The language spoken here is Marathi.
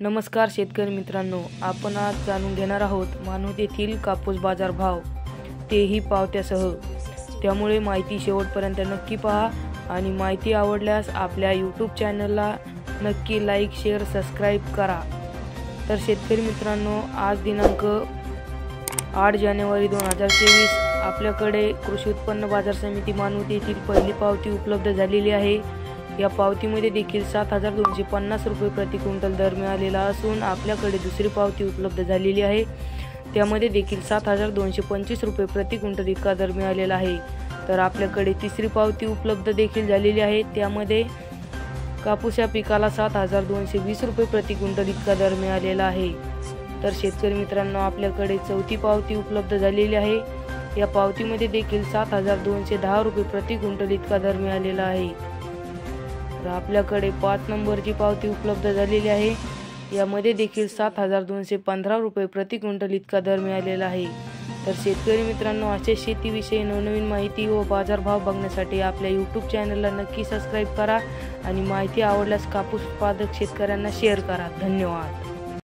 नमस्कार शेतकरी मित्रांनो, आपण आज जाणून घेणार आहोत मानवत येथील कापूस बाजार भाव, तेही पावत्यासह। त्यामुळे माहिती शेवटपर्यंत नक्की पहा आणि माहिती आवडल्यास आपल्या यूट्यूब चॅनलला नक्की लाईक, शेअर, सबस्क्राईब करा। तर शेतकरी मित्रांनो, आज दिनांक 8 जानेवारी 2024 आपल्याकडे कृषी उत्पन्न बाजार समिती मानवत येथील पहिली पावती उपलब्ध झालेली आहे। या पावतीमध्ये देखील 7250 रुपये प्रति क्विंटल दर मिळालेला असून आपल्याकडे दुसरी पावती उपलब्ध झालेली आहे। त्यामध्ये देखील 7225 रुपये प्रति क्विंटल इतका दर मिळालेला आहे। तर आपल्याकडे तिसरी पावती उपलब्ध देखील झालेली आहे। त्यामध्ये कापूस या पिकाला 7220 रुपये प्रति क्विंटल इतका दर मिळालेला आहे। तर शेतकरी मित्रांनो, आपल्याकडे चौथी पावती उपलब्ध झालेली आहे। या पावतीमध्ये देखील 7210 रुपये प्रति क्विंटल इतका दर मिळालेला आहे। तर आपल्याकडे 5 नंबरची पावती उपलब्ध झालेली आहे। यामध्ये देखील 7215 रुपये प्रति क्विंटल इतका दर मिळालेला आहे। तर शेतकरी मित्रांनो, अशा शेतीविषयी नवनवीन माहिती व बाजारभाव बघण्यासाठी आपल्या यूट्यूब चॅनलला नक्की सबस्क्राईब करा आणि माहिती आवडल्यास कापूस उत्पादक शेतकऱ्यांना शेअर करा। धन्यवाद।